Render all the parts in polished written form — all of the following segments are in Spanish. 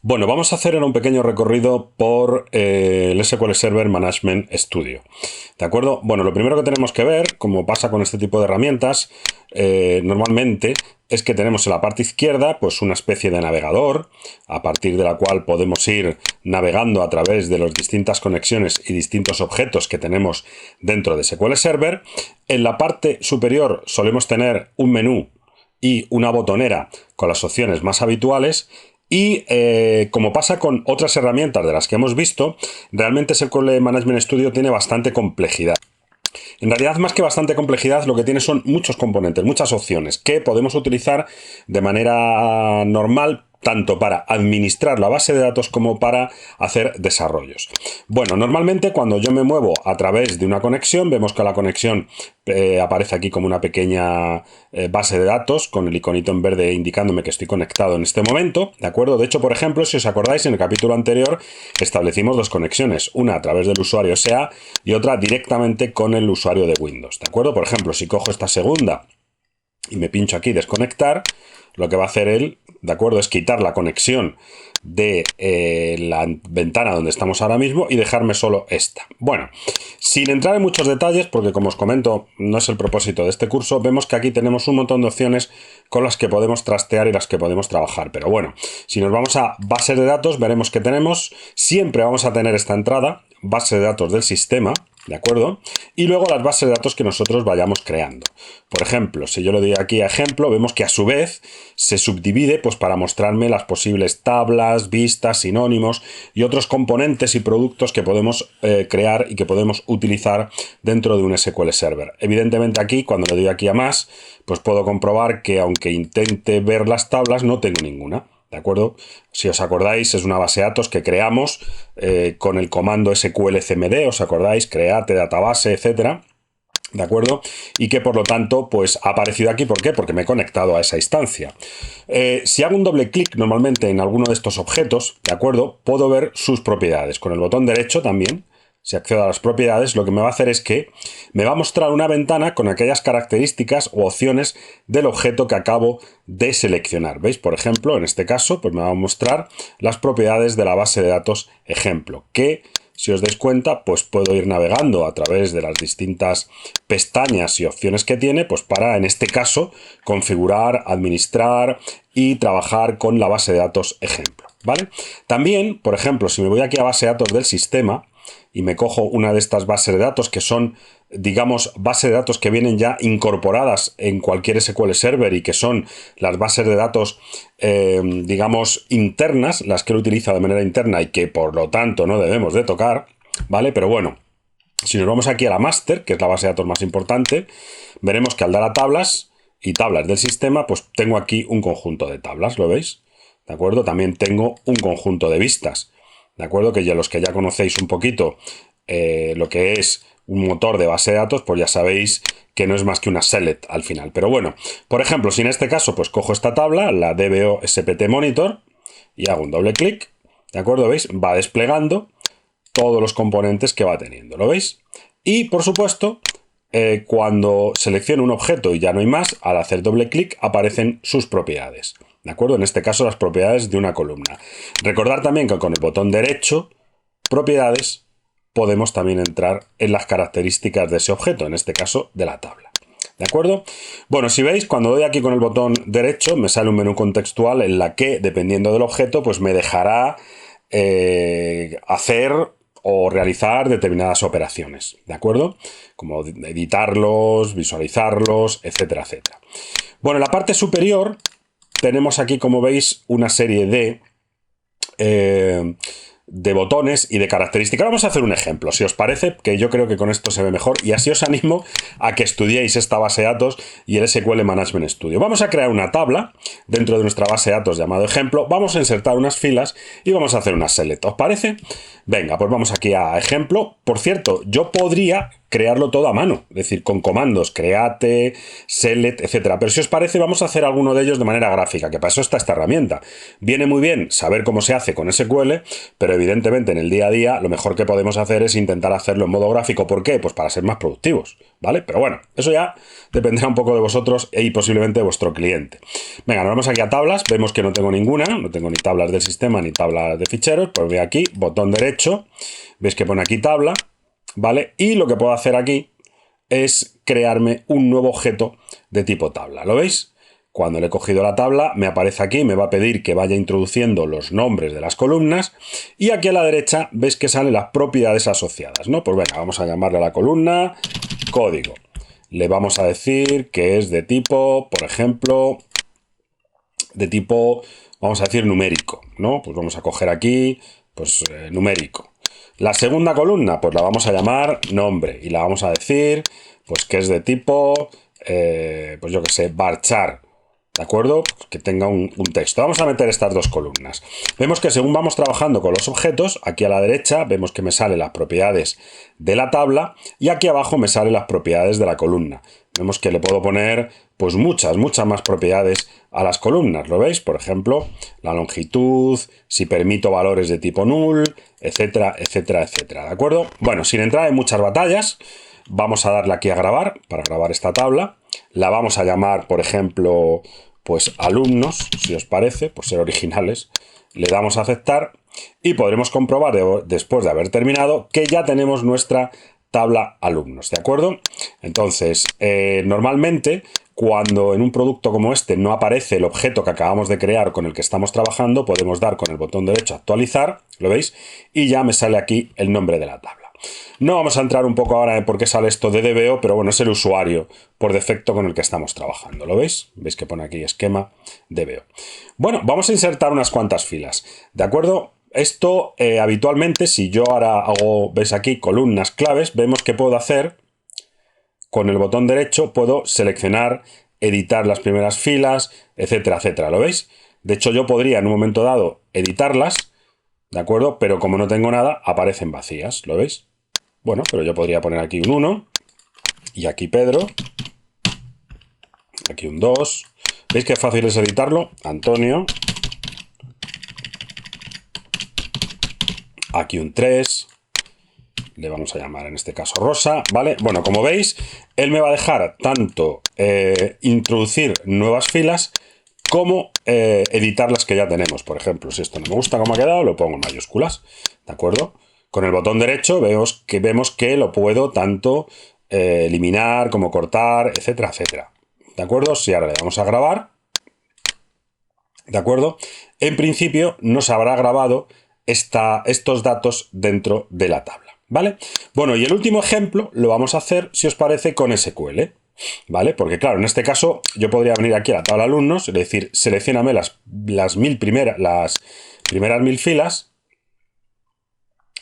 Bueno, vamos a hacer ahora un pequeño recorrido por el SQL Server Management Studio. ¿De acuerdo? Bueno, lo primero que tenemos que ver, como pasa con este tipo de herramientas, normalmente es que tenemos en la parte izquierda pues una especie de navegador, a partir de la cual podemos ir navegando a través de las distintas conexiones y distintos objetos que tenemos dentro de SQL Server. En la parte superior solemos tener un menú y una botonera con las opciones más habituales. Y como pasa con otras herramientas de las que hemos visto, realmente SQL Management Studio tiene bastante complejidad. En realidad, más que bastante complejidad, lo que tiene son muchos componentes, muchas opciones que podemos utilizar de manera normal, tanto para administrar la base de datos como para hacer desarrollos. Bueno, normalmente cuando yo me muevo a través de una conexión, vemos que la conexión aparece aquí como una pequeña base de datos con el iconito en verde indicándome que estoy conectado en este momento, ¿de acuerdo? De hecho, por ejemplo, si os acordáis, en el capítulo anterior establecimos dos conexiones, una a través del usuario SA y otra directamente con el usuario de Windows, ¿de acuerdo? Por ejemplo, si cojo esta segunda y me pincho aquí desconectar, lo que va a hacer él, ¿de acuerdo?, es quitar la conexión de la ventana donde estamos ahora mismo y dejarme solo esta. Bueno, sin entrar en muchos detalles, porque como os comento, no es el propósito de este curso, vemos que aquí tenemos un montón de opciones con las que podemos trastear y las que podemos trabajar. Pero bueno, si nos vamos a bases de datos, veremos que tenemos, siempre vamos a tener esta entrada, base de datos del sistema, ¿de acuerdo? Y luego las bases de datos que nosotros vayamos creando. Por ejemplo, si yo le doy aquí a ejemplo, vemos que a su vez se subdivide pues para mostrarme las posibles tablas, vistas, sinónimos y otros componentes y productos que podemos crear y que podemos utilizar dentro de un SQL Server. Evidentemente aquí, cuando le doy aquí a más, pues puedo comprobar que aunque intente ver las tablas, no tengo ninguna. ¿De acuerdo? Si os acordáis, es una base de datos que creamos con el comando SQL-cmd, ¿os acordáis? Create database, etcétera. ¿De acuerdo? Y que por lo tanto, pues ha aparecido aquí. ¿Por qué? Porque me he conectado a esa instancia. Si hago un doble clic normalmente en alguno de estos objetos, ¿de acuerdo? Puedo ver sus propiedades. Con el botón derecho también, si accedo a las propiedades, lo que me va a hacer es que me va a mostrar una ventana con aquellas características o opciones del objeto que acabo de seleccionar. ¿Veis? Por ejemplo, en este caso, pues me va a mostrar las propiedades de la base de datos ejemplo, que si os dais cuenta, pues puedo ir navegando a través de las distintas pestañas y opciones que tiene, pues para, en este caso, configurar, administrar y trabajar con la base de datos ejemplo, ¿vale? También, por ejemplo, si me voy aquí a base de datos del sistema y me cojo una de estas bases de datos que son, digamos, bases de datos que vienen ya incorporadas en cualquier SQL Server y que son las bases de datos, digamos, internas, las que él utiliza de manera interna y que por lo tanto no debemos de tocar, ¿vale? Pero bueno, si nos vamos aquí a la master, que es la base de datos más importante, veremos que al dar a tablas y tablas del sistema, pues tengo aquí un conjunto de tablas, ¿lo veis? ¿De acuerdo? También tengo un conjunto de vistas. ¿De acuerdo? Que ya los que ya conocéis un poquito lo que es un motor de base de datos, pues ya sabéis que no es más que una select al final. Pero bueno, por ejemplo, si en este caso pues cojo esta tabla, la DBO SPT Monitor, y hago un doble clic, ¿de acuerdo? ¿Veis? Va desplegando todos los componentes que va teniendo, ¿lo veis? Y por supuesto, cuando selecciono un objeto y ya no hay más, al hacer doble clic aparecen sus propiedades. ¿De acuerdo? En este caso, las propiedades de una columna. Recordar también que con el botón derecho, propiedades, podemos también entrar en las características de ese objeto, en este caso de la tabla. ¿De acuerdo? Bueno, si veis, cuando doy aquí con el botón derecho, me sale un menú contextual en la que, dependiendo del objeto, pues me dejará hacer o realizar determinadas operaciones, ¿de acuerdo? Como editarlos, visualizarlos, etcétera, etcétera. Bueno, en la parte superior tenemos aquí, como veis, una serie de botones y de características. Vamos a hacer un ejemplo, si os parece, que yo creo que con esto se ve mejor, y así os animo a que estudiéis esta base de datos y el SQL Management Studio. Vamos a crear una tabla dentro de nuestra base de datos llamado ejemplo, vamos a insertar unas filas y vamos a hacer una select. ¿Os parece? Venga, pues vamos aquí a ejemplo. Por cierto, yo podría crearlo todo a mano, es decir, con comandos create, select, etcétera. Pero si os parece, vamos a hacer alguno de ellos de manera gráfica, que para eso está esta herramienta. Viene muy bien saber cómo se hace con SQL, pero evidentemente en el día a día lo mejor que podemos hacer es intentar hacerlo en modo gráfico. ¿Por qué? Pues para ser más productivos, ¿vale? Pero bueno, eso ya dependerá un poco de vosotros y posiblemente de vuestro cliente. Venga, nos vamos aquí a tablas, vemos que no tengo ninguna, no tengo ni tablas del sistema ni tablas de ficheros, pues voy aquí, botón derecho, veis que pone aquí tabla, ¿vale? Y lo que puedo hacer aquí es crearme un nuevo objeto de tipo tabla, ¿lo veis? Cuando le he cogido la tabla, me aparece aquí, me va a pedir que vaya introduciendo los nombres de las columnas y aquí a la derecha veis que salen las propiedades asociadas, ¿no? Pues venga, vamos a llamarle a la columna código. Le vamos a decir que es de tipo, por ejemplo, de tipo, vamos a decir numérico, ¿no? Pues vamos a coger aquí, pues numérico. La segunda columna, pues la vamos a llamar nombre y la vamos a decir, pues que es de tipo, pues yo que sé, varchar, ¿de acuerdo? Que tenga un texto. Vamos a meter estas dos columnas. Vemos que según vamos trabajando con los objetos, aquí a la derecha vemos que me salen las propiedades de la tabla y aquí abajo me salen las propiedades de la columna. Vemos que le puedo poner pues muchas más propiedades a las columnas, ¿lo veis? Por ejemplo, la longitud, si permito valores de tipo null, etcétera, etcétera, etcétera, ¿de acuerdo? Bueno, sin entrar en muchas batallas, vamos a darle aquí a grabar, para grabar esta tabla. La vamos a llamar, por ejemplo, pues alumnos, si os parece, por ser originales. Le damos a aceptar y podremos comprobar después de haber terminado que ya tenemos nuestra tabla alumnos, ¿de acuerdo? Entonces, normalmente, cuando en un producto como este no aparece el objeto que acabamos de crear con el que estamos trabajando, podemos dar con el botón derecho actualizar, ¿lo veis? Y ya me sale aquí el nombre de la tabla. No vamos a entrar un poco ahora en por qué sale esto de DBO, pero bueno, es el usuario por defecto con el que estamos trabajando, ¿lo veis? Veis que pone aquí esquema DBO. Bueno, vamos a insertar unas cuantas filas, ¿de acuerdo? Esto habitualmente, si yo ahora hago, veis aquí, columnas claves, vemos que puedo hacer, con el botón derecho, puedo seleccionar, editar las primeras filas, etcétera, etcétera, ¿lo veis? De hecho, yo podría en un momento dado editarlas, ¿de acuerdo? Pero como no tengo nada, aparecen vacías, ¿lo veis? Bueno, pero yo podría poner aquí un 1, y aquí Pedro, aquí un 2. ¿Veis qué fácil es editarlo? Antonio. Aquí un 3. Le vamos a llamar en este caso Rosa, ¿vale? Bueno, como veis, él me va a dejar tanto introducir nuevas filas como editar las que ya tenemos. Por ejemplo, si esto no me gusta cómo ha quedado, lo pongo en mayúsculas, ¿de acuerdo? Con el botón derecho vemos que lo puedo tanto eliminar como cortar, etcétera, etcétera. ¿De acuerdo? Si ahora le damos a grabar, ¿de acuerdo? En principio nos habrá grabado estos datos dentro de la tabla, ¿vale? Bueno, y el último ejemplo lo vamos a hacer, si os parece, con SQL, ¿vale? Porque claro, en este caso yo podría venir aquí a la tabla alumnos, es decir, seleccioname las primeras 1000 filas.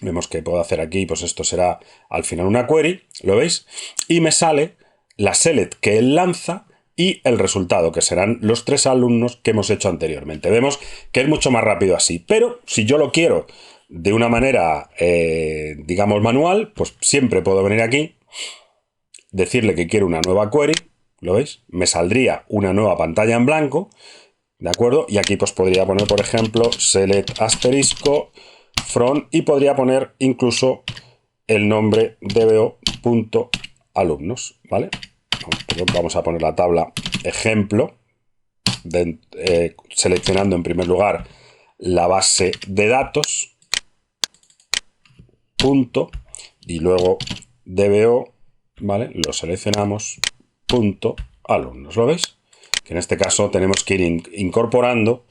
Vemos que puedo hacer aquí, pues esto será al final una query, ¿lo veis? Y me sale la select que él lanza y el resultado, que serán los 3 alumnos que hemos hecho anteriormente. Vemos que es mucho más rápido así, pero si yo lo quiero de una manera, digamos, manual, pues siempre puedo venir aquí, decirle que quiero una nueva query, ¿lo veis? Me saldría una nueva pantalla en blanco, ¿de acuerdo? Y aquí pues podría poner, por ejemplo, select asterisco from y podría poner incluso el nombre dbo.alumnos, ¿vale? Vamos a poner la tabla ejemplo, seleccionando en primer lugar la base de datos, punto, y luego dbo, ¿vale? Lo seleccionamos, punto, alumnos, ¿lo veis? Que en este caso tenemos que ir incorporando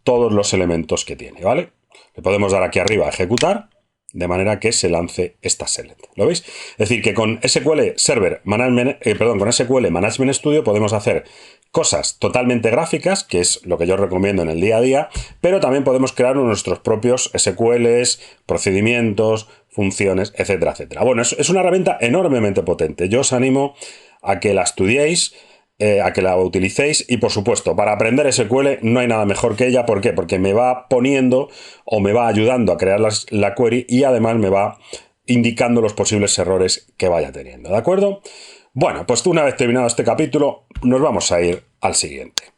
todos los elementos que tiene, ¿vale? Le podemos dar aquí arriba a ejecutar, de manera que se lance esta select. ¿Lo veis? Es decir, que con SQL Server Management, con SQL Management Studio podemos hacer cosas totalmente gráficas, que es lo que yo recomiendo en el día a día, pero también podemos crear nuestros propios SQLs, procedimientos, funciones, etcétera, etcétera. Bueno, es una herramienta enormemente potente. Yo os animo a que la estudiéis, a que la utilicéis y por supuesto para aprender SQL no hay nada mejor que ella. ¿Por qué? Porque me va poniendo o me va ayudando a crear la query y además me va indicando los posibles errores que vaya teniendo, ¿de acuerdo? Bueno, pues una vez terminado este capítulo, nos vamos a ir al siguiente.